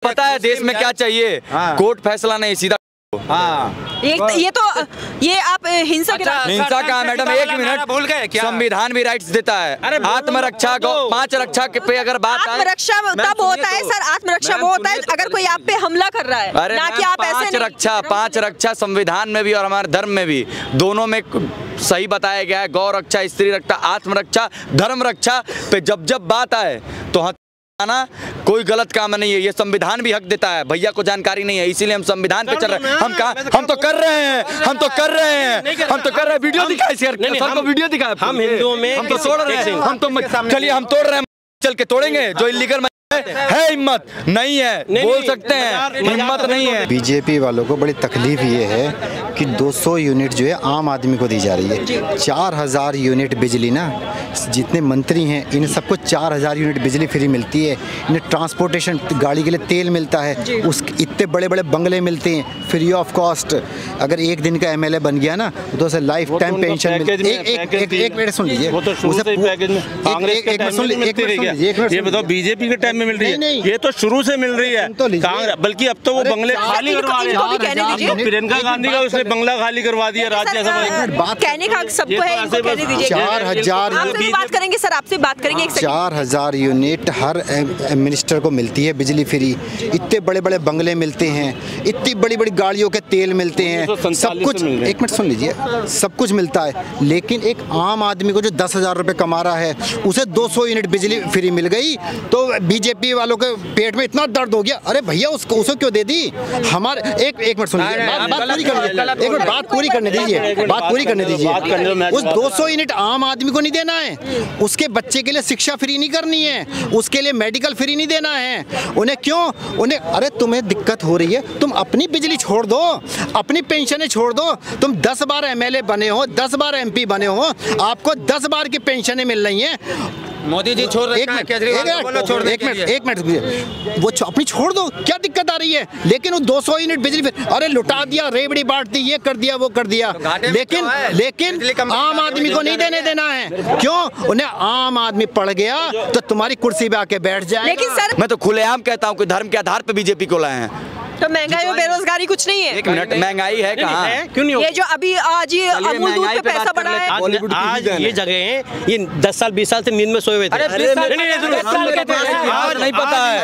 पता है देश में क्या चाहिए? कोर्ट फैसला नहीं, सीधा ये आप हिंसा का मैडम, एक मिनट भूल गए क्या? संविधान भी राइट्स देता है। आत्मरक्षा को 5 रक्षा पे अगर बात आत्मरक्षा तब होता है सर, आत्मरक्षा वो होता है अगर कोई आप पे हमला कर रहा है, ना कि आप ऐसे 5 रक्षा संविधान में भी और हमारे धर्म में भी, दोनों में सही बताया गया है। गौ रक्षा, स्त्री रक्षा, आत्मरक्षा, धर्म रक्षा पे जब बात आए तो ना कोई गलत काम नहीं है। ये संविधान भी हक देता है, भैया को जानकारी नहीं है, इसीलिए हम संविधान पे चल रहे हैं। हम तो कर रहे हैं, वीडियो दिखाए सर को, वीडियो दिखाए। हम हिंदुओं में हम तो तोड़ रहे हैं, चलिए हम तोड़ रहे हैं, चल के तोड़ेंगे। जो इलीगल है हिम्मत नहीं है, बोल सकते हैं, हिम्मत नहीं है। बीजेपी वालों को बड़ी तकलीफ ये है कि 200 यूनिट जो है आम आदमी को दी जा रही है। 4000 यूनिट बिजली ना, जितने मंत्री हैं इन सबको 4000 यूनिट बिजली फ्री मिलती है। इन्हें ट्रांसपोर्टेशन गाड़ी के लिए तेल मिलता है, उस इतने बड़े बड़े बंगले मिलते हैं फ्री ऑफ कॉस्ट। अगर एक दिन का एमएलए बन गया ना तो उसे लाइफ टाइम पेंशन मिलती है। एक मिनट सुन लीजिए, ये बताओ बीजेपी के टाइम मिल रही है? ये तो शुरू से मिल रही है, बल्कि अब तो वो बंगले खाली करवा रहे हैं। प्रियंका गांधी का उसने बंगला खाली करवा दिया राज्यसभा। कहने का सबको है, 4000 बात करेंगे सर, आपसे बात करेंगे। 4000 यूनिट हर मिनिस्टर को मिलती है बिजली फ्री। इतने बड़े बड़े बंगले मिलते हैं, इतनी बड़ी बड़ी गाड़ियों के तेल मिलते हैं, सब कुछ। एक मिनट सुन लीजिए, सब कुछ मिलता है। लेकिन एक आम आदमी को जो 10,000 रुपए कमा रहा है उसे 200 यूनिट बिजली फ्री मिल गई तो बीजेपी वालों के पेट में इतना दर्द हो गया। अरे भैया उसको क्यों दे दी? हमारे एक मिनट सुनिए, बात पूरी करने दीजिए। उस 200 यूनिट आम आदमी को नहीं देना है, उसके बच्चे के लिए शिक्षा फ्री नहीं करनी है, उसके लिए मेडिकल फ्री नहीं देना है। उन्हें क्यों? अरे तुम्हें दिक्कत हो रही है, तुम अपनी बिजली छोड़ दो, अपनी पेंशनें छोड़ दो। तुम 10 बार एमएलए बने हो, 10 बार एमपी बने हो, आपको 10 बार की पेंशनें मिल रही हैं। मोदी जी छोड़ रहे हैं, एक मिनट वो अपनी छोड़ दो, क्या दिक्कत आ रही है? लेकिन वो 200 यूनिट बिजली अरे लुटा दिया, रेवड़ी बांट दी, ये कर दिया, वो कर दिया। लेकिन आम आदमी को नहीं देना है। क्यों? उन्हें आम आदमी पड़ गया तो तुम्हारी कुर्सी पे आके बैठ जाए। लेकिन सर मैं तो खुलेआम कहता हूँ कि धर्म के आधार पे बीजेपी को लाए हैं। तो महंगाई और बेरोजगारी कुछ नहीं है? एक मिनट, महंगाई है कहाँ? क्यों नहीं? ये जो अभी आज ये अमूल दूध पे पैसा बढ़ा है, आज ये जगह है, ये 10 साल 20 साल से नींद में सोए हुए थे। नहीं पता है,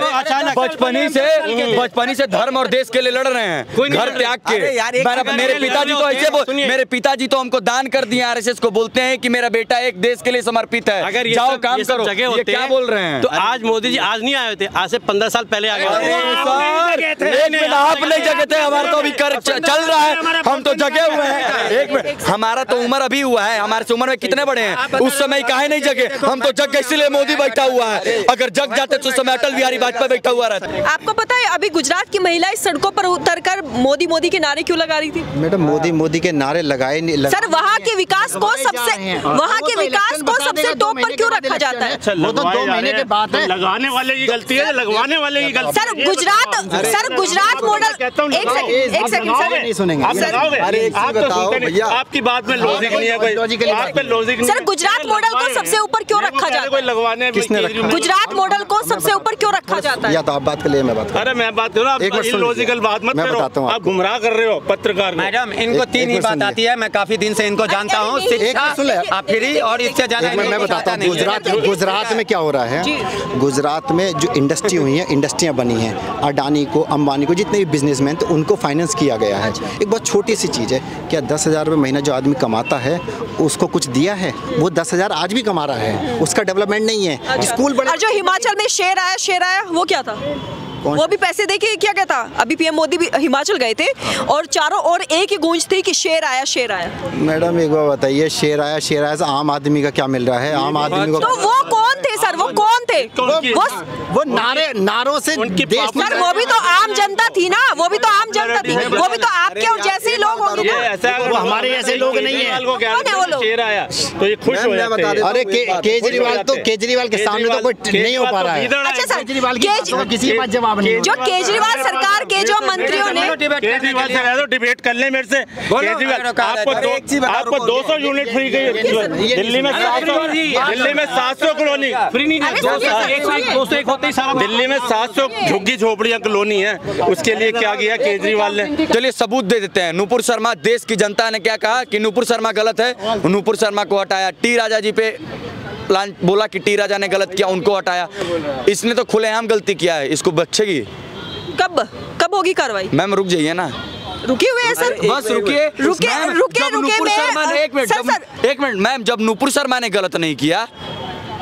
बचपनी से धर्म और देश के लिए लड़ रहे हैं, घर त्याग के। मेरे पिताजी तो हमको दान कर दिए आरएसएस को, बोलते हैं कि मेरा बेटा एक देश के लिए समर्पित है, अगर जाओ काम करो। ये क्या बोल रहे हैं? तो आज मोदी जी आज नहीं आए थे, आज से 15 साल पहले आ गए। आप नहीं जगे थे, हमारा तो अभी चल रहा है, हम तो जगे हुए हैं। एक मिनट, हमारा तो उम्र अभी हुआ है, हमारे से उम्र में कितने बड़े हैं? उस समय काहे नहीं जगे? हम तो जग गए, इसलिए मोदी बैठा हुआ है। अगर जग जाते तो उस समय अटल बिहारी वाजपेयी बैठा हुआ रहता। आपको पता है अभी गुजरात की महिलाएं सड़कों पर उतरकर मोदी के नारे क्यों लगा रही थी? मैडम मोदी के नारे लगाए नहीं सर, वहाँ के विकास को सबसे टॉप पर क्यों रखा जाता है? वो तो 2 महीने के बाद है। लगाने वाले की गलती है, लगवाने वाले की गलती। सर गुजरात मॉडल, एक सेकंड सर, नहीं सुनेंगे। अरे आप बताओ भैया, आपकी बात में लॉजिक नहीं है, कोई आप पे लॉजिक नहीं। सर गुजरात मॉडल को सबसे ऊपर क्यों रखा जाता है? लगवाने किसने रखा? गुजरात मॉडल को सबसे ऊपर क्यों रखा जाता है? या तो आप बात कर लिए, मैं बात। अरे मैं बात करूँ, आप इलॉजिकल बात मत करो, आप गुमराह कर रहे हो पत्रकार। मैडम इनको 3 ही बात आती है, मैं काफी दिन से इनको जानता हूँ, शिक्षा, फ्री और इससे ज्यादा। मैं बताता हूँ गुजरात में क्या हो रहा है। गुजरात में जो इंडस्ट्री हुई है, इंडस्ट्रियाँ बनी हैं, अडानी को, अंबानी को, जितने भी बिजनेसमैन थे उनको फाइनेंस किया गया है। एक बहुत छोटी सी चीज़ है, क्या 10,000 रुपये महीना जो आदमी कमाता है उसको कुछ दिया है? वो 10,000 आज भी कमा रहा है, उसका डेवलपमेंट नहीं है। स्कूल बड़े, और जो हिमाचल में शेर आया वो क्या था? वो भी पैसे देके क्या कहता? अभी पीएम मोदी भी हिमाचल गए थे और चारों ओर एक ही गूंज थी कि शेर आया। मैडम एक बार बताइए, शेर आया तो आम आदमी का क्या मिल रहा है? आम आदमी को तो वो कौन थे सर? वो कौन थे? वो नारों से देश। सर वो भी तो आम जनता थी ना, वो भी तो आम जनता थी, वो भी तो आपके और जैसे लोग होंगे। ये ऐसा वो हमारे ऐसे लोग नहीं है। कौन है वो लोग? शेर आया तो ये खुश हो जाते हैं। अरे केजरीवाल के सामने तो कोई नहीं हो पा रहा है। अच्छा सर, किसी के पास जवाब नहीं। जो केजरीवाल सरकार के जो मंत्रियों ने केजरीवाल से कह दो डिबेट कर ले मेरे से। केजरीवाल आपको 200 यूनिट फ्री गई दिल्ली में 700 कॉलोनी फ्री नहीं है। 201 होते ही सारा दिल्ली में 700 झुग्गी झोपड़ियां कॉलोनी है। उसके लिए क्या किया केजरीवाल ने? चलिए सबूत दे देते हैं। नूपुर शर्मा, देश की जनता ने क्या कहा कि नूपुर शर्मा गलत है, नूपुर शर्मा को हटाया। टी राजा जी पे बोला कि टी राजा ने गलत किया, उनको हटाया। इसने तो खुलेआम गलती किया है, इसको बख्शेगी? कब होगी कार्रवाई? मैम रुक जाइए ना, रुके हुए हैं सर, बस रुकिए। एक मिनट मैम, जब नूपुर शर्मा ने गलत नहीं किया,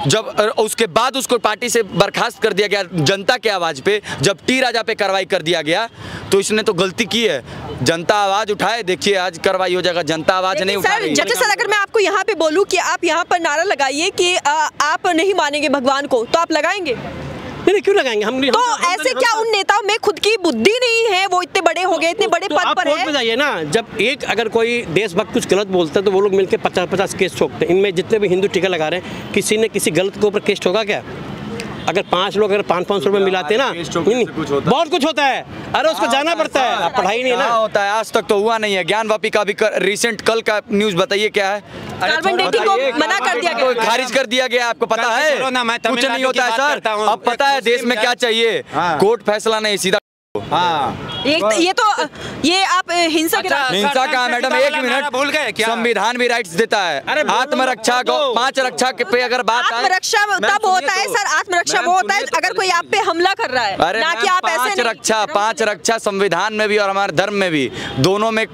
जब उसके बाद उसको पार्टी से बर्खास्त कर दिया गया जनता के आवाज पे, जब टी राजा पे कार्रवाई कर दिया गया, तो इसने तो गलती की है। जनता आवाज उठाए, देखिए आज कार्रवाई हो जाएगा। जनता आवाज नहीं उठा रही है। जज सर, अगर मैं आपको यहाँ पे बोलूँ कि आप यहाँ पर नारा लगाइए कि आप नहीं मानेंगे भगवान को, तो आप लगाएंगे? नहीं, क्यों लगाएंगे हम? तो ऐसे क्या उन नेताओं में खुद की बुद्धि नहीं है? वो इतने बड़े हो गए, इतने बड़े पद पर है। जाइए ना, जब एक अगर कोई देशभक्त कुछ गलत बोलता है तो वो लोग मिलकर 50-50 केस ठोकते हैं। इनमें जितने भी हिंदू टीका लगा रहे हैं, किसी ने किसी गलत के ऊपर केस ठोका क्या? अगर 5 लोग अगर 500 रुपए मिलाते ना, बहुत कुछ होता है। अरे उसको जाना पड़ता है, पढ़ाई नहीं है ना होता है। आज तक तो हुआ नहीं है। ज्ञान वापी का भी रिसेंट कल का न्यूज बताइए क्या है? कार्बन डेटिंग को मना कर दिया गया, खारिज कर दिया गया। आपको पता है कुछ नहीं होता है सर। अब पता है देश में क्या चाहिए? कोर्ट फैसला नहीं, सीधा। ये आप हिंसा का मैडम, एक मिनट, भूल गए क्या? संविधान भी राइट्स देता है। आत्मरक्षा, 5 रक्षा पे अगर बात आत्मरक्षा तब होता है सर, आत्मरक्षा वो होता है अगर कोई आप पे हमला कर रहा है, ना कि आप ऐसे। 5 रक्षा संविधान में भी और हमारे धर्म में भी, दोनों में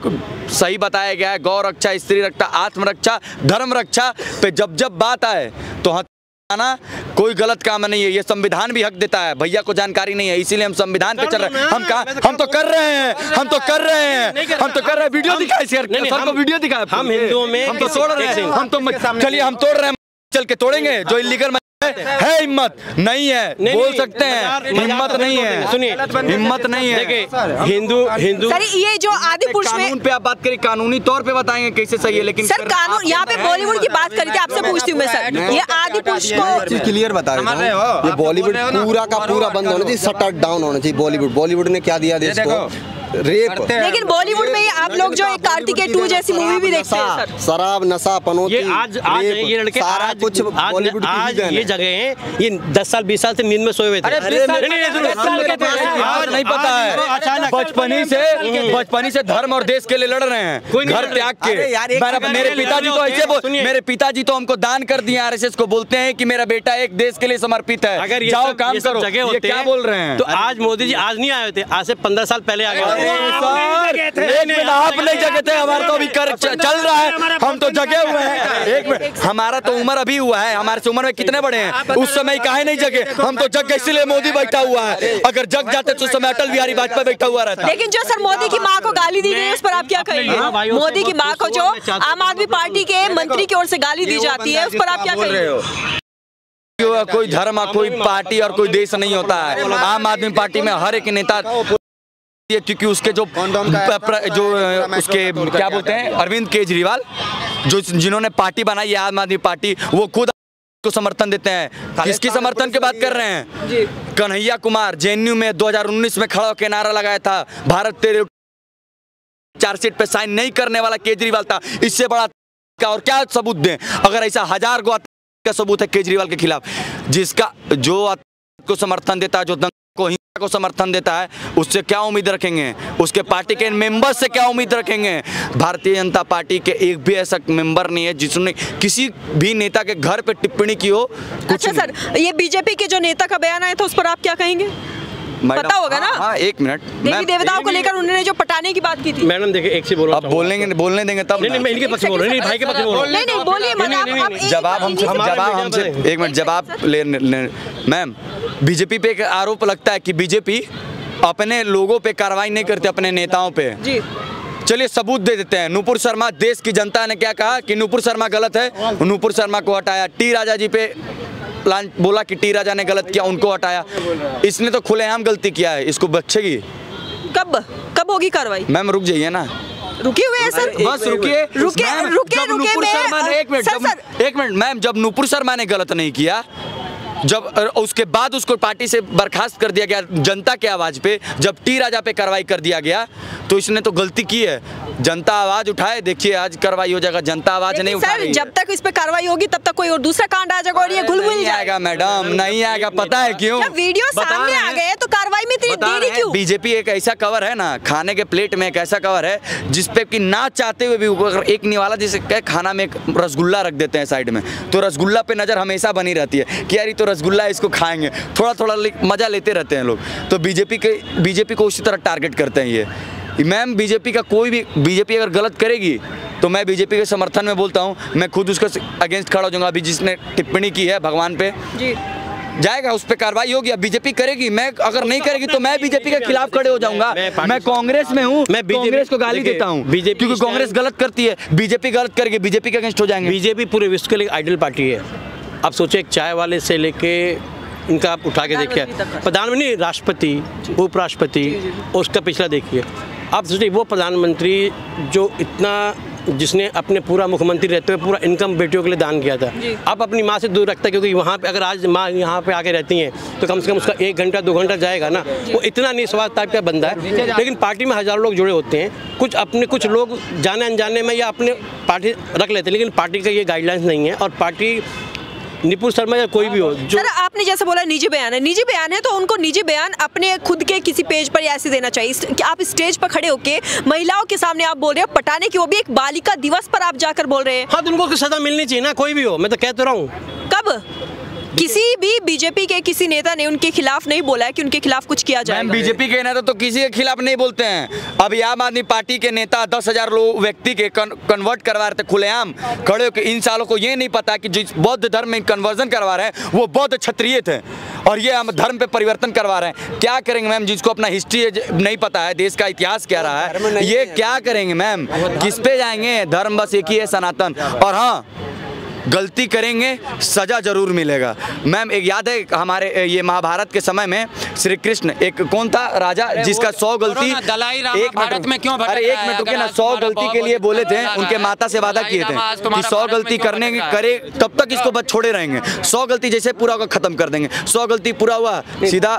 सही बताया गया है। गौ रक्षा, स्त्री रक्षा, आत्मरक्षा, धर्म रक्षा पे जब जब बात आए तो ना कोई गलत काम नहीं है। ये संविधान भी हक देता है। भैया को जानकारी नहीं है, इसीलिए हम संविधान पे चल रहे हैं। हम तो कर रहे हैं, वीडियो दिखाए सर को, वीडियो दिखाए। हम हिंदुओं में हम तो तोड़ रहे हैं, चलिए हम तोड़ रहे हैं, चल के तोड़ेंगे। जो इलीगल है हिम्मत नहीं है, बोल सकते हैं, हिम्मत नहीं है। सुनिए, हिम्मत नहीं है। देखिए हिंदू सर, ये जो आदि पुरुष में कानून पे आप बात करिए, कानूनी तौर पे बताएंगे कैसे सही है। लेकिन सर कानून, यहाँ पे बॉलीवुड की बात करी थी, आपसे पूछती हूँ मैं सर, ये आदि पुरुष को क्लियर बता रहा हूँ। ये बॉलीवुड पूरा का पूरा बंद होना चाहिए, शट डाउन होना चाहिए। बॉलीवुड ने क्या दिया देश को? रेप। लेकिन बॉलीवुड में आप लोग जो कार्तिकेय 2 जैसी मूवी भी देखते हैं सर, शराब, नशा, पनौती, ये लड़के सारा कुछ बॉलीवुड की ये जगह है। ये 10 साल 20 साल से नींद में सोए हुए थे। नहीं पता है, बचपनी से धर्म और देश के लिए लड़ रहे हैं, घर त्याग के। मेरे पिताजी तो हमको दान कर दिए, RSS को बोलते हैं कि मेरा बेटा एक देश के लिए समर्पित है। अगर जाओ काम करो, ये क्या बोल रहे हैं? तो आज मोदी जी आज नहीं आए थे, आज से 15 साल पहले आ गए। सर एक मिनट, आप नहीं जगे थे, हमारा तो अभी चल रहा है, हम तो जगे हुए हैं। एक मिनट, हमारा तो उम्र अभी हुआ है, हमारे से उम्र में कितने बड़े हैं? उस समय काहे नहीं जगे? हम तो जग गए, इसलिए मोदी बैठा हुआ है। अगर जग जाते तो उस समय अटल बिहारी वाजपेयी बैठा हुआ रहता। लेकिन जो सर मोदी की माँ को गाली दी गई, उस पर आप क्या कहेंगे? मोदी की माँ को जो आम आदमी पार्टी के मंत्री की ओर से गाली दी जाती है, उस पर आप क्या कहेंगे? कोई धर्म, कोई पार्टी और कोई देश नहीं होता है। आम आदमी पार्टी में हर एक नेता, क्योंकि उसके जो उसके क्या बोलते हैं, अरविंद केजरीवाल, जो जिन्होंने पार्टी बनाई है आम आदमी पार्टी, वो खुद को समर्थन देते हैं। किसकी समर्थन की बात कर रहे हैं? कन्हैया कुमार JNU में 2019 में खड़ा होकर नारा लगाया था, भारत तेरे चार्जशीट पे साइन नहीं करने वाला केजरीवाल था। इससे बड़ा का और क्या सबूत दें? अगर ऐसा 1000 का सबूत है केजरीवाल के खिलाफ, जिसका जो को समर्थन देता है, जो को हिंसा को समर्थन देता है, उससे क्या उम्मीद रखेंगे? उसके पार्टी के मेंबर से क्या उम्मीद रखेंगे? भारतीय जनता पार्टी के एक भी ऐसा मेंबर नहीं है जिसने किसी भी नेता के घर पे टिप्पणी की हो। अच्छा सर, ये बीजेपी के जो नेता का बयान आया था, उस पर आप क्या कहेंगे? पता होगा ना? हाँ, एक मिनट, देवी देवताओं को लेकर उन्होंने जो पटाने की बात की थी। मैडम देखिए, एक से बोलो, अब बोलने देंगे तब। नहीं, मैं इनके पक्ष में बोल रहा हूं, नहीं भाई के पक्ष में बोल रहा हूं। नहीं बोलिए, जवाब हमसे एक मिनट, जवाब ले। मैम, बीजेपी पे एक आरोप लगता है कि बीजेपी अपने लोगों पे कार्रवाई नहीं करते, अपने नेताओं पे। जी चलिए सबूत दे देते हैं। नूपुर शर्मा, देश की जनता ने क्या कहा कि नूपुर शर्मा गलत है, नूपुर शर्मा को हटाया। टी राजा जी पे बोला कि टी राजा ने गलत किया, उनको हटाया। इसने तो खुलेआम गलती किया है, इसको बख्शेगी? कब होगी कार्रवाई? मैम रुक जाइए ना, रुके हुए हैं सर। बस रुकिए एक मिनट मैम, जब नुपुर शर्मा ने गलत नहीं किया, जब उसके बाद उसको पार्टी से बर्खास्त कर दिया गया जनता के आवाज पे, जब टी राजा पे कार्रवाई कर दिया गया, तो इसने तो गलती की है। जनता आवाज उठाए, देखिए आज कार्रवाई हो जाएगा। जनता आवाज नहीं उठा रही है। जब तक इस पे कार्रवाई होगी तब तक कोई और दूसरा कांड आ जाएगा और ये घुल-मिल जाएगा। मैडम नहीं आएगा, पता है क्यों? जब वीडियो सामने आ गए तो कार्रवाई में इतनी देरी क्यों? बीजेपी एक ऐसा कवर है ना, खाने के प्लेट में एक ऐसा कवर है जिसपे कि ना चाहते हुए भी अगर एक निवाला जैसे खाना में एक रसगुल्ला रख देते हैं साइड में, तो रसगुल्ला पे नजर हमेशा बनी रहती है कि यार ये तो रसगुल्ला, इसको खाएंगे। थोड़ा थोड़ा मजा लेते रहते हैं लोग। तो बीजेपी को उसी तरह टारगेट करते हैं ये। मैम बीजेपी का कोई भी, बीजेपी अगर गलत करेगी तो मैं बीजेपी के समर्थन में बोलता हूँ, मैं खुद उसका अगेंस्ट खड़ा हो जाऊंगा। अभी जिसने टिप्पणी की है भगवान पे जी, जाएगा उस पर कार्रवाई होगी। अब बीजेपी करेगी, मैं अगर नहीं करेगी तो मैं बीजेपी के खिलाफ खड़े हो जाऊंगा। मैं कांग्रेस में हूँ, मैं कांग्रेस को गाली देता हूँ क्योंकि कांग्रेस गलत करती है। बीजेपी गलत करेगी, बीजेपी के अगेंस्ट हो जाएंगे। बीजेपी पूरे विश्व के लिए आइडल पार्टी है। आप सोचे एक चाय वाले से लेके इनका आप उठा के देखिए, प्रधानमंत्री, राष्ट्रपति, उपराष्ट्रपति, उसका पिछला देखिए। आप सोचिए वो प्रधानमंत्री जो इतना, जिसने अपने पूरा मुख्यमंत्री रहते हुए पूरा इनकम बेटियों के लिए दान किया था, आप अपनी माँ से दूर रखता है क्योंकि वहाँ पे अगर आज माँ यहाँ पे आके रहती हैं तो कम से कम उसका 1 घंटा 2 घंटा जाएगा ना। वो इतना निस्वार्थ टाइप का बंदा है। लेकिन पार्टी में हज़ारों लोग जुड़े होते हैं, कुछ लोग जाने अनजाने में या अपने पार्टी रख लेते हैं, लेकिन पार्टी का ये गाइडलाइंस नहीं है। और पार्टी नुपुर शर्मा या कोई भी हो जो, सर आपने जैसे बोला निजी बयान है तो उनको निजी बयान अपने खुद के किसी पेज पर ऐसे देना चाहिए कि आप स्टेज पर खड़े होके महिलाओं के सामने आप बोल रहे हो पटाने की, वो भी एक बालिका दिवस पर आप जाकर बोल रहे हैं। हाँ तो उनको सजा मिलनी चाहिए ना, कोई भी हो। मैं तो कह तो रहा हूँ। कब किसी भी बीजेपी के किसी नेता ने उनके खिलाफ नहीं बोला है कि उनके खिलाफ कुछ किया जाए। बीजेपी के नेता तो किसी के खिलाफ नहीं बोलते हैं। अभी आम आदमी पार्टी के नेता 10,000 लोग व्यक्ति के कन्वर्ट करवा रहे थे खुलेआम खड़े होकर। इन सालों को ये नहीं पता कि जिस बौद्ध धर्म में कन्वर्जन करवा रहे हैं वो बौद्ध क्षत्रिय थे और ये हम धर्म पे परिवर्तन करवा रहे हैं। क्या करेंगे मैम, जिसको अपना हिस्ट्री नहीं पता है, देश का इतिहास क्या रहा है, ये क्या करेंगे मैम? किस पे जाएंगे? धर्म बस एक ही है, सनातन। और हाँ, गलती करेंगे सजा जरूर मिलेगा। मैम एक याद है हमारे ये महाभारत के समय में श्री कृष्ण, एक कौन था राजा जिसका 100 गलती, एक मिनट रुके ना, 100 गलती के लिए बोले थे, उनके माता से वादा किए थे कि 100 गलती करे तब तक इसको बस छोड़े रहेंगे। 100 गलती जैसे पूरा होगा खत्म कर देंगे। 100 गलती पूरा हुआ सीधा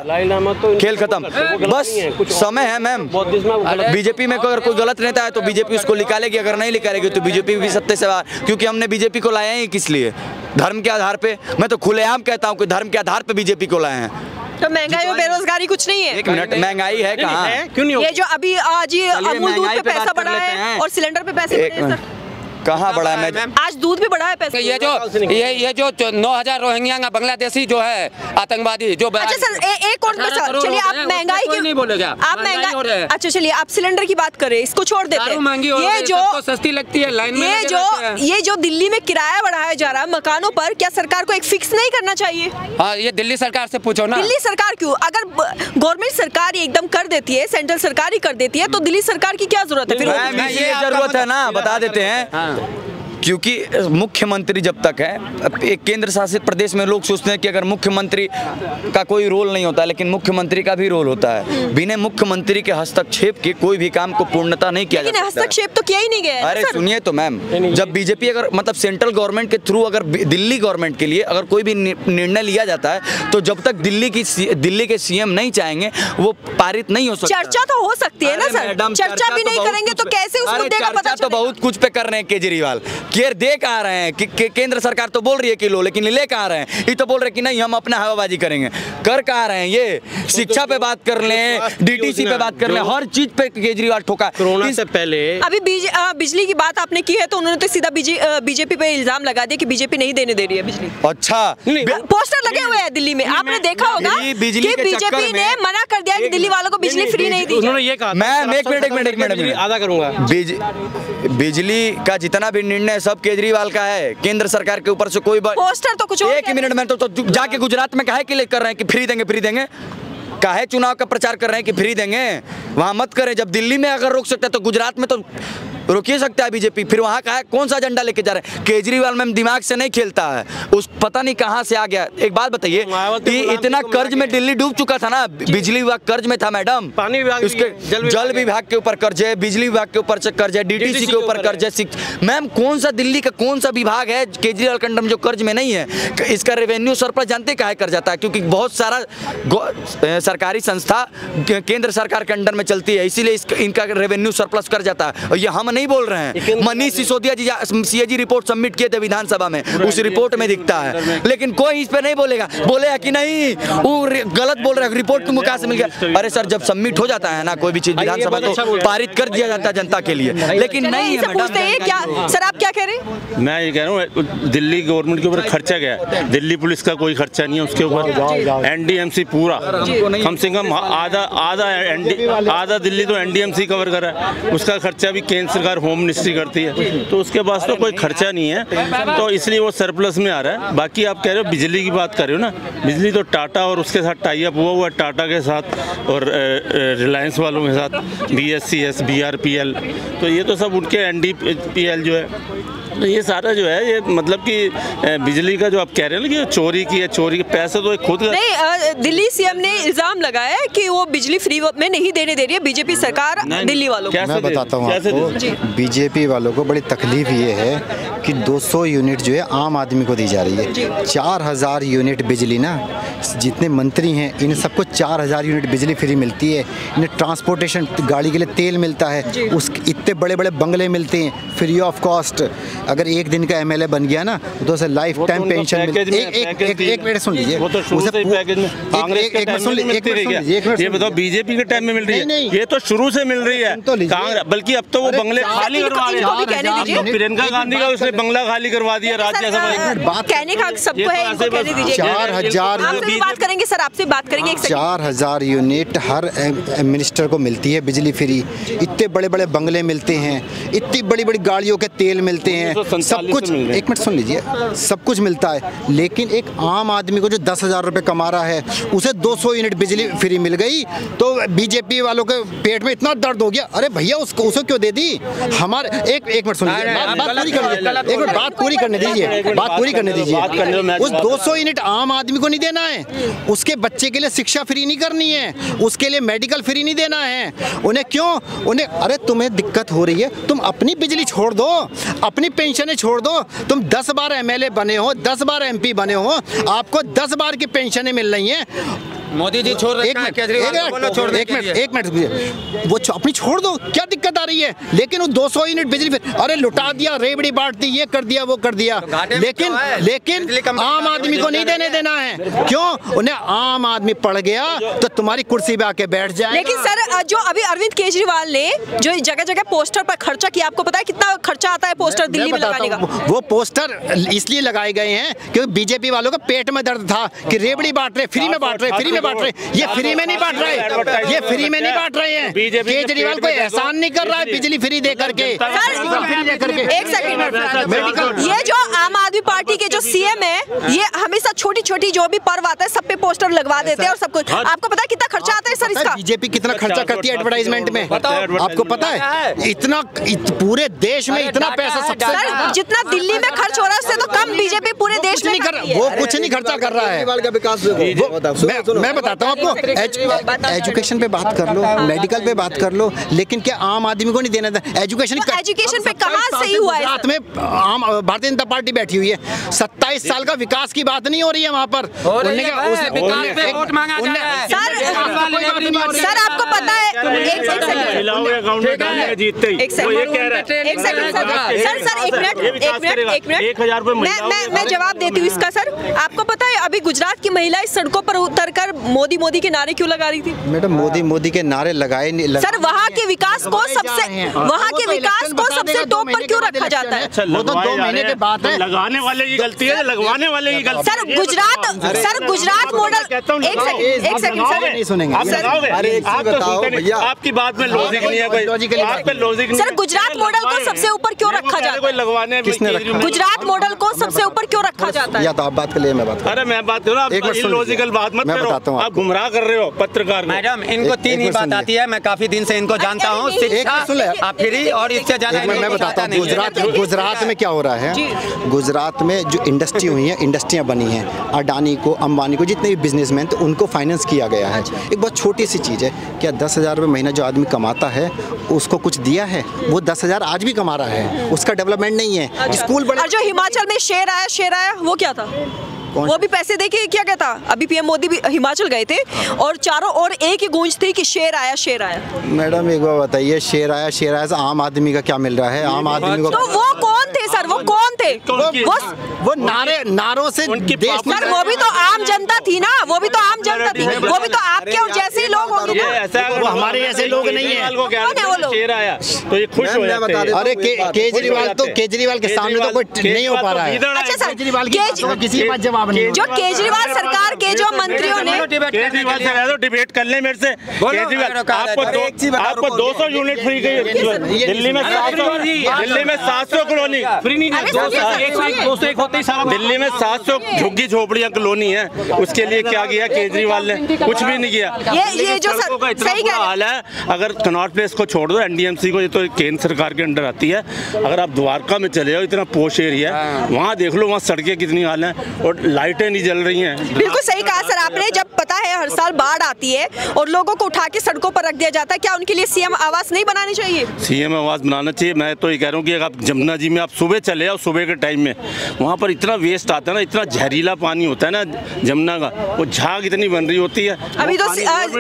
खेल खत्म। बस समय है मैम। बीजेपी में अगर कोई गलत नेता है तो बीजेपी उसको निकालेगी, अगर नहीं निकालेगी तो बीजेपी भी सत्ते से बाहर। क्योंकि हमने बीजेपी को लाया ही किस लिए? धर्म के आधार पे। मैं तो खुलेआम कहता हूँ कि धर्म के आधार पे बीजेपी को लाए हैं। तो महंगाई और बेरोजगारी कुछ नहीं है? एक मिनट, महंगाई है कहाँ? क्यों नहीं? ये जो अभी आज अमूल दूध पे पैसा बढ़ा है और सिलेंडर पे पैसे बढ़े हैं सर, कहाँ बढ़ा है? मैं आज दूध भी बढ़ा है पैसे। ये जो 9,000 रोहिंग्या बांग्लादेशी जो है आतंकवादी जो, अच्छा सर एक और चलिए, आप महंगाई की नहीं बोलेगा, आप महंगाई, अच्छा चलिए आप सिलेंडर की बात करें, इसको छोड़ देते हैं। ये जो सस्ती लगती है लाइन में, ये जो दिल्ली में किराया बढ़ाया जा रहा है मकानों पर, क्या सरकार को एक फिक्स नहीं करना चाहिए? हाँ ये दिल्ली सरकार से पूछो ना। दिल्ली सरकार क्यों? अगर गवर्नमेंट सरकार एकदम कर देती है, सेंट्रल सरकार ही कर देती है, तो दिल्ली सरकार की क्या जरूरत है फिर? ये जरूरत है ना, बता देते हैं। क्योंकि मुख्यमंत्री जब तक है एक केंद्र शासित प्रदेश में, लोग सोचते हैं कि अगर मुख्यमंत्री का कोई रोल नहीं होता, लेकिन मुख्यमंत्री का भी रोल होता है। बिना मुख्यमंत्री के हस्तक्षेप के कोई भी काम को पूर्णता नहीं किया जा सकता। हस्तक्षेप तो किया ही नहीं गया। अरे सुनिए तो मैम, जब बीजेपी अगर मतलब सेंट्रल गवर्नमेंट के थ्रू अगर दिल्ली गवर्नमेंट के लिए अगर कोई भी निर्णय लिया जाता है तो जब तक दिल्ली के सीएम नहीं चाहेंगे वो पारित नहीं हो सकता। चर्चा तो हो सकती है ना सर, चर्चा भी नहीं करेंगे तो कैसे उस मुद्दे का पता चलेगा? तो बहुत कुछ पे कर रहे हैं केजरीवाल, केयर दे कहाँ रहे हैं कि केंद्र सरकार तो बोल रही है कि लो, लेकिन ले कहाँ रहे हैं? ये तो बोल रहे हैं कि नहीं हम अपना हवाबाजी करेंगे। कर कहाँ रहे हैं? ये शिक्षा पे बात कर लें, डीटीसी पे बात कर लें, हर चीज पे केजरीवाल ठोका। कोरोना से पहले अभी बिजली की बात आपने की है तो उन्होंने तो सीधा बीजेपी पे इल्जाम लगा दिया कि बीजेपी नहीं देने दे रही है बिजली। अच्छा, पोस्टर लगे हुए हैं दिल्ली में, आपने देखा होगा कि बीजेपी ने मना कर दिया कि दिल्ली वालों को बिजली फ्री नहीं दी। उन्होंने ये कहा, मैं एक मिनट आधा करूंगा। बिजली का जितना भी निर्णय सब केजरीवाल का है, केंद्र सरकार के ऊपर से कोई पोस्टर तो कुछ और। एक मिनट में तो जाके गुजरात में काहे के लिए कर रहे हैं कि फ्री देंगे? काहे चुनाव का प्रचार कर रहे हैं कि फ्री देंगे? वहां मत करें। जब दिल्ली में अगर रोक सकते हैं तो गुजरात में तो रोकिए सकता है बीजेपी। फिर वहाँ का कौन सा एजेंडा लेके जा रहे हैं? केजरीवाल मैम दिमाग से नहीं खेलता है, उस पता नहीं कहाँ से आ गया। एक बात बताइए, इतना कर्ज में दिल्ली डूब चुका था ना, बिजली विभाग कर्ज में था मैडम, पानी विभाग, उसके जल विभाग के ऊपर कर्ज है, बिजली विभाग के ऊपर कर्ज है, डीटीसी के ऊपर कर्ज है। मैम कौन सा दिल्ली का कौन सा विभाग है केजरीवाल के अंडर में जो कर्ज में नहीं है? इसका रेवेन्यू सरप्लस जानते काहे कर जाता है? क्योंकि बहुत सारा सरकारी संस्था केंद्र सरकार के अंडर में चलती है, इसीलिए इनका रेवेन्यू सरप्लस कर जाता है। और ये हम नहीं बोल रहे हैं, मनीष सिसोदिया जी सीएजी रिपोर्ट सबमिट किए थे विधानसभा में, उस रिपोर्ट में दिखता है, लेकिन कोई इस पे नहीं बोलेगा। बोलेगा कि नहीं वो गलत बोल रहे हैं, रिपोर्ट तुमको कहाँ से मिल गया? अरे सर, जब सबमिट हो जाता है ना कोई भी चीज विधानसभा तो पारित कर दिया जाता है जनता के लिए, लेकिन नहीं है मैडम। क्या सर आप क्या कह रहे हैं? मैं ये कह रहा हूँ दिल्ली गवर्नमेंट के ऊपर खर्चा गया है, दिल्ली पुलिस का कोई खर्चा नहीं है उसके ऊपर। एनडीएमसी पूरा कम से कम आधा दिल्ली तो एनडीएमसी कवर कर रहा है, उसका खर्चा भी केंद्र सरकार होम मिनिस्ट्री करती है, तो उसके पास तो कोई खर्चा नहीं है, तो इसलिए वो सरप्लस में आ रहा है। बाकी आप कह रहे हो बिजली की बात कर रहे हो ना, बिजली तो टाटा और उसके साथ टाई अप हुआ है, टाटा के साथ और रिलायंस वालों के साथ, BSCS, BRPL, तो ये तो सब उनके NDPL जो है, तो ये सारा जो है ये मतलब कि बिजली का जो आप कह रहे हैं ना कि चोरी की है, चोरी के पैसे तो खुद नहीं। दिल्ली सीएम ने इल्जाम लगाया है कि वो बिजली फ्री में नहीं देने दे रही है बीजेपी सरकार दिल्ली वालों को। मैं बताता हूँ आपको, बीजेपी वालों को बड़ी तकलीफ ये है कि 200 यूनिट जो है आम आदमी को दी जा रही है। 4000 यूनिट बिजली ना, जितने मंत्री हैं इन सबको 4000 यूनिट बिजली फ्री मिलती है। इन्हें ट्रांसपोर्टेशन गाड़ी के लिए तेल मिलता है, उस इतने बड़े बड़े बंगले मिलते हैं फ्री ऑफ कॉस्ट। अगर एक दिन का MLA बन गया ना तो उसे लाइफ टाइम पेंशन मिलती है। एक मिनट सुन लीजिए, ये बताओ बीजेपी के टाइम में मिल रही है? ये तो शुरू से मिल रही है, बल्कि अब तो वो बंगले खाली करवा रहे हैं। प्रियंका गांधी का उसने बंगला खाली करवा दिया राज्यसभा। कहने का सबको है, इनको कहने दीजिए। 4000 बात करेंगे सर, आपसे बात करेंगे। 4000 यूनिट हर मिनिस्टर को मिलती है बिजली फ्री। इतने बड़े बड़े बंगले मिलते हैं, इतनी बड़ी बड़ी गाड़ियों के तेल मिलते हैं, सब कुछ। एक मिनट सुन लीजिए, सब कुछ मिलता है, लेकिन एक आम आदमी को जो 10,000 रुपए कमा रहा है उसे 200 यूनिट बिजली फ्री मिल गई तो बीजेपी वालों के पेट में इतना दर्द हो गया। अरे भैया उसको क्यों दे दी? हमारे एक मिनट सुन लीजिए, बात पूरी करने दीजिए। उस 200 यूनिट आम आदमी को नहीं देना है, उसके बच्चे के लिए शिक्षा फ्री नहीं करनी है, उसके लिए मेडिकल फ्री नहीं देना है। उन्हें क्यों? उन्हें अरे तुम्हें दिक्कत हो रही है, तुम अपनी बिजली छोड़ दो, अपनी पेंशनें छोड़ दो। तुम 10 बार MLA बने हो, 10 बार MP बने हो, आपको 10 बार की पेंशनें मिल रही हैं। मोदी जी छोड़ रहे हैं, एक मिनट वो अपनी छोड़ दो, क्या दिक्कत आ रही है? लेकिन वो 200 यूनिट बिजली अरे लुटा दिया, रेबड़ी बांट दी, ये कर दिया, वो कर दिया, लेकिन आम आदमी को नहीं देना है। क्यों? उन्हें आम आदमी पड़ गया तो तुम्हारी कुर्सी पे आके बैठ जाए। लेकिन सर जो अभी अरविंद केजरीवाल ने जो जगह जगह पोस्टर पर खर्चा किया, आपको पता है कितना खर्चा आता है पोस्टर दिल्ली में लगाने का? वो पोस्टर इसलिए लगाए गए हैं क्योंकि बीजेपी वालों का पेट में दर्द था कि रेबड़ी बांट रहे, फ्री में बांट रहे, फ्री में बांट रहे। ये फ्री में नहीं बांट रहे, ये फ्री में नहीं बांट रहे हैं। केजरीवाल कोई एहसान नहीं कर रहा है बिजली फ्री दे करके। एक सेकंड, ये जो आम आदमी पार्टी के जो सीएम है, ये हमेशा छोटी छोटी जो भी पर्व आता है सब पे पोस्टर लगवा देते हैं और सब कुछ। आपको पता है कितना खर्चा आता है सर इसका? बीजेपी कितना खर्चा करती है एडवर्टाइजमेंट में, आपको पता है? इतना पूरे देश में इतना पैसा सबसे जितना दिल्ली में खर्च हो रहा है उससे तो कम बीजेपी पूरे देश में वो कुछ नहीं खर्चा कर रहा है। मैं बताता हूँ आपको, एजुकेशन पे बात कर लो, मेडिकल पे बात कर लो, लेकिन क्या आम आदमी को नहीं देना था? एजुकेशन पे कहाँ सही हुआ है? साथ में भारतीय जनता पार्टी बैठी हुई है, 27 साल का विकास की बात नहीं हो रही है वहाँ पर। सर आपको पता है, मैं जवाब देती हूँ इसका। सर आपको पता है अभी गुजरात की महिला इस सड़कों पर उतरकर मोदी के नारे क्यों लगा रही थी? मैडम मोदी के नारे लगाए नहीं। सर वहाँ के विकास को सबसे टॉप पर क्यों रखा जाता है? वो तो 2 महीने के बाद है। लगाने वाले की गलती है, लगवाने वाले की गलती। Sir Gujarat model. एक सेकंड सर, नहीं सुनेंगे। आप आपकी बात में लॉजिक नहीं है कोई, आप पे लॉजिक नहीं है। सर गुजरात मॉडल को सबसे ऊपर क्यों रखा जाता है? कोई लगवाने गुजरात मॉडल को सबसे ऊपर क्यों रखा जाता है? या तो आप बात कर लिए, मैं बात। अरे मैं बात करूँ, इलॉजिकल बात मत करो, आप गुमराह कर रहे हो पत्रकार। मैडम इनको 3 ही बात आती है, मैं काफी दिन से इनको जानता हूँ, शिक्षा, फ्री और इससे ज्यादा मैं बताता हूँ। गुजरात में क्या हो रहा है, गुजरात में जो इंडस्ट्री हुई है, इंडस्ट्रियाँ बनी हैं, अडानी को, अंबानी को, जितने भी बिजनेसमैन थे उनको फाइनेंस किया गया है। एक बहुत छोटी सी चीज़ है, क्या 10,000 रुपये महीना जो आदमी कमाता है उसको कुछ दिया है? वो 10,000 आज भी कमा रहा है, उसका डेवलपमेंट नहीं है। स्कूल बड़े, और जो हिमाचल में शेर आया वो क्या था? वो भी पैसे दे के क्या था? अभी पीएम मोदी भी हिमाचल गए थे और चारों ओर एक ही गूंज थी कि शेर आया, शेर आया। मैडम एक बार बताइए, शेर आया से आम आदमी का क्या मिल रहा है? आम आदमी को तो वो कौन थे सर? वो कौन थे? वो नारों से देश। सर वो भी तो आम जनता थी ना, वो भी तो आम जनता थी, वो भी तो आपके और जैसे ही लोग होंगे ना। वो हमारे ऐसे लोग नहीं है। शेर आया तो ये खुश हो जाते हैं। अरे केजरीवाल के सामने तो कोई नहीं हो पा रहा है। अच्छा सर, किसी के पास जवाब नहीं। जो केजरीवाल सरकार के जो मंत्रियों ने, केजरीवाल से कह दो डिबेट कर ले मेरे से। केजरीवाल आपको 200 यूनिट फ्री दिल्ली में 700 कॉलोनी फ्री नहीं, दिल्ली में 700 झुग्गी झोपड़ियाँ कॉलोनी है, उसके लिए क्या किया केजरीवाल ने? कुछ भी नहीं किया। ये जो सही बुरा हाल है। अगर कनॉट प्लेस को छोड़ दो, एनडीएमसी को, ये तो केंद्र सरकार के अंडर आती है, अगर आप द्वारका में चले जाओ, इतना पोश एरिया है, वहाँ देख लो, वहाँ सड़कें कितनी हाल है और लाइटें नहीं जल रही हैं। बिल्कुल सही कहा सर आपने। जब पता है हर साल बाढ़ आती है और लोगों को उठा के सड़कों पर रख दिया जाता है, क्या उनके लिए सीएम आवास नहीं बनानी चाहिए? सीएम आवास बनाना चाहिए। मैं तो ये कह रहा हूँ कि अगर आप जमुना जी में आप सुबह चले जाओ, सुबह के टाइम में वहाँ पर इतना वेस्ट आता है ना, इतना जहरीला पानी होता है ना जमुना का, वो झाग इतनी बन रही होती है। अभी तो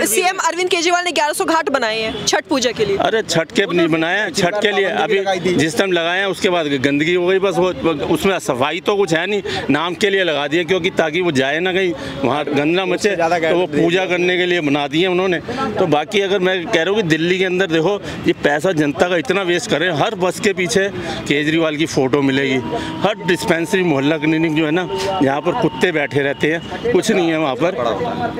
सीएम अरविंद केजरीवाल ने 1100 घाट बनाए हैं छठ पूजा के लिए। अरे छठ के नहीं बनाए, छठ के लिए अभी जिस टाइम लगाए हैं उसके बाद गंदगी हो गई, बस वो उसमें सफाई तो कुछ है नहीं, नाम के लिए लगा दिया, क्योंकि ताकि वो जाए ना कहीं वहाँ गंदा मचे, तो वो पूजा करने के लिए बना दिए उन्होंने। तो बाकी अगर मैं कह रहा हूँ कि दिल्ली के अंदर देखो, ये पैसा जनता का इतना वेस्ट कर रहे हैं, हर बस के पीछे केजरीवाल की फ़ोटो मिलेगी, हर डिस्पेंसरी, मोहल्ला क्लिनिक जो है ना, यहाँ पर कुत्ते बैठे रहते हैं, कुछ नहीं है वहाँ पर,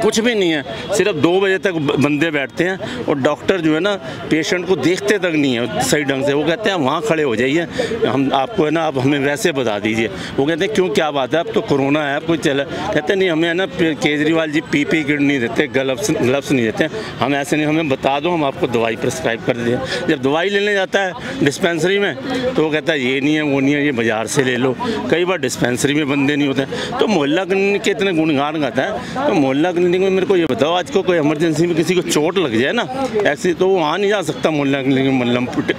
कुछ भी नहीं है, सिर्फ 2 बजे तक बंदे बैठते हैं और डॉक्टर जो है ना पेशेंट को देखते तक नहीं है सही ढंग से। वो कहते हैं वहाँ खड़े हो जाइए, हम आपको है ना, आप हमें वैसे बता दीजिए। वो कहते हैं क्यों, क्या बात है, अब तो कोरोना है, आप कोई चला, कहते नहीं हमें है ना केजरीवाल जी पीपी किट नहीं देते, ग्लव्स नहीं देते, हम ऐसे नहीं, हमें बता दो, हम आपको दवाई प्रिस्क्राइब कर दें। जब दवाई लेने जाता है डिस्पेंसरी में तो वो कहता है ये नहीं है, वो नहीं है, ये बाजार से ले लो। कई बार डिस्पेंसरी में बंदे नहीं होते, तो मोहल्ला क्लिनिक के इतने गुणगान गाता है। तो मोहल्ला क्लिनिक में मेरे को ये बताओ, आज को कोई इमरजेंसी में किसी को चोट लग जाए ना ऐसी, तो वो वहाँ नहीं जा सकता मोहल्ला क्लिनिक में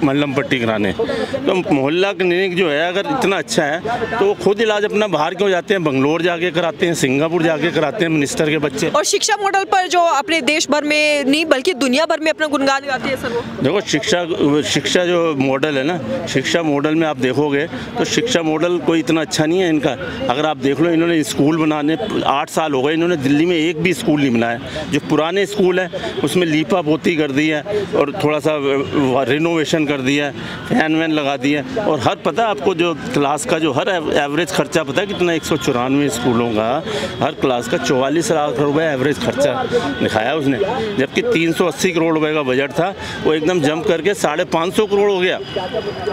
मल्लम पट्टी कराने। तो मोहल्ला क्लिनिक जो है अगर इतना अच्छा है तो वो खुद इलाज अपना बाहर क्यों जाते हैं, बंगलोर जाके कराते हैं, सिंगापुर जाके कराते हैं मिनिस्टर के बच्चे। और शिक्षा मॉडल पर जो अपने देश भर में नहीं बल्कि दुनिया भर में अपना गुणगान गाती है सर वो। देखो शिक्षा जो मॉडल है ना, शिक्षा मॉडल में आप देखोगे तो शिक्षा मॉडल कोई इतना अच्छा नहीं है इनका। अगर आप देख लो, इन्होंने स्कूल बनाने 8 साल हो गए, इन्होंने दिल्ली में एक भी स्कूल नहीं बनाया। जो पुराने स्कूल है उसमें लीपा पोती कर दी है और थोड़ा सा रिनोवेशन कर दिया है, फैन वैन लगा दिया है। और हर पता है आपको जो क्लास का जो हर एवरेज खर्चा पता है कितना, 194 स्कूलों का हर क्लास का 44 लाख रुपए एवरेज खर्चा दिखाया उसने, जबकि 380 करोड़ रुपए का बजट था, वो एकदम जंप करके 550 करोड़ हो गया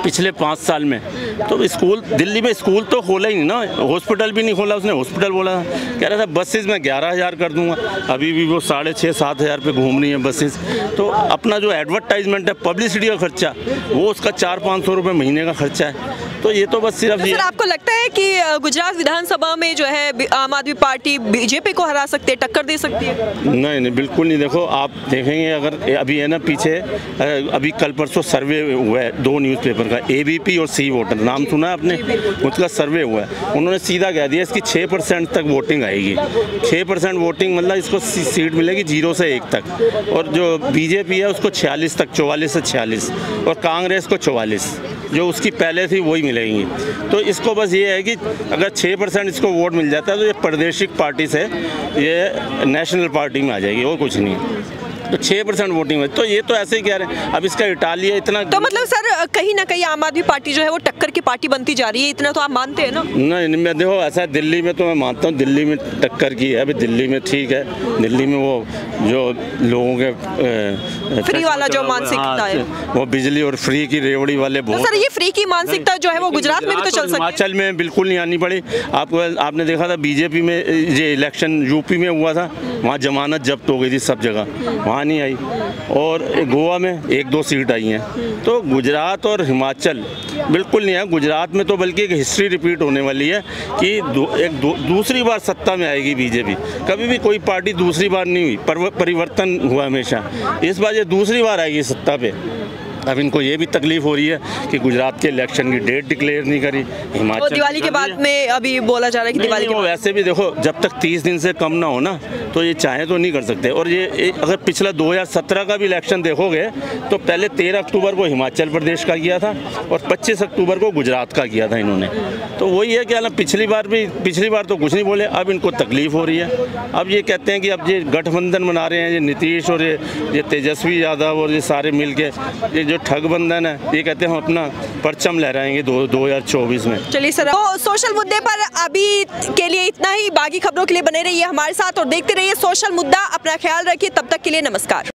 पिछले 5 साल में। तो स्कूल दिल्ली में स्कूल तो खोला ही नहीं ना, हॉस्पिटल भी नहीं खोला उसने। हॉस्पिटल बोला, कह रहा था बसेस में 11,000 कर दूंगा, अभी भी वो 6,500-7 हज़ार पे घूम रही है बसेस। तो अपना जो एडवर्टाइजमेंट है, पब्लिसिटी का खर्चा, वो उसका 400-500 रुपये महीने का खर्चा है। तो ये तो बस सिर्फ सर आपको लगता है कि गुजरात विधानसभा में जो है आम आदमी पार्टी बीजेपी को हरा सकते है, टक्कर दे सकती है? नहीं, बिल्कुल नहीं। देखो आप देखेंगे, अगर अभी है ना पीछे, अभी कल परसों सर्वे हुआ है 2 न्यूज़पेपर का, एबीपी और सी वोटर, नाम सुना है आपने? उसका सर्वे हुआ है, उन्होंने सीधा कह दिया इसकी 6% तक वोटिंग आएगी। 6% वोटिंग मतलब इसको सीट मिलेगी 0 से 1 तक, और जो बीजेपी है उसको 46 तक, 44 से 46, और कांग्रेस को 44, जो उसकी पहले थी वही मिलेंगी। तो इसको बस ये है कि अगर 6% इसको वोट मिल जाता है तो ये प्रादेशिक पार्टी से ये नेशनल पार्टी में आ जाएगी, और कुछ नहीं। तो 6% वोटिंग हुई। तो ये तो ऐसे ही कह रहे हैं। अब इसका इटालिया इतना, तो मतलब सर कहीं ना कहीं आम आदमी पार्टी जो है वो टक्कर की पार्टी बनती जा रही है, इतना तो आप मानते हैं ना? नहीं, मैं देखो ऐसा दिल्ली में तो मैं मानता हूँ, दिल्ली में टक्कर की है। अभी दिल्ली में ठीक है, दिल्ली में वो जो लोगों के फ्री वाला जो मानसिकता है, वो बिजली और फ्री की रेवड़ी वाले बहुत। तो सर ये फ्री की मानसिकता जो है वो गुजरात में भी तो चल सकती है। हिमाचल में बिल्कुल नहीं आनी पड़ी। आपने देखा था बीजेपी में ये इलेक्शन यूपी में हुआ था, वहाँ जमानत जब्त हो गई थी सब जगह, वहाँ नहीं आई। और गोवा में 1-2 सीट आई हैं। तो गुजरात और हिमाचल बिल्कुल नहीं है। गुजरात में तो बल्कि एक हिस्ट्री रिपीट होने वाली है कि दूसरी बार सत्ता में आएगी बीजेपी। कभी भी कोई पार्टी दूसरी बार नहीं हुई, परिवर्तन हुआ हमेशा। इस बार ये दूसरी बार आएगी सत्ता पे। अब इनको ये भी तकलीफ हो रही है कि गुजरात के इलेक्शन की डेट डिक्लेयर नहीं करी, हिमाचल तो दिवाली के बाद में अभी बोला जा रहा है कि दिवाली के बाद। वैसे भी देखो, जब तक 30 दिन से कम ना हो ना, तो ये चाहे तो नहीं कर सकते। और ये अगर पिछला 2017 का भी इलेक्शन देखोगे तो पहले 13 अक्टूबर को हिमाचल प्रदेश का किया था और 25 अक्टूबर को गुजरात का किया था इन्होंने। तो वही है कि पिछली बार तो कुछ नहीं बोले, अब इनको तकलीफ हो रही है। अब ये कहते हैं कि अब ये गठबंधन बना रहे हैं, ये नीतीश और ये तेजस्वी यादव और ये सारे मिल के जो ठग बंधन है, ये कहते हैं हम अपना परचम लहराएंगे 2024 में। चलिए सर, तो सोशल मुद्दे पर अभी के लिए इतना ही। बाकी खबरों के लिए बने रहिए हमारे साथ और देखते रहिए सोशल मुद्दा। अपना ख्याल रखिए, तब तक के लिए नमस्कार।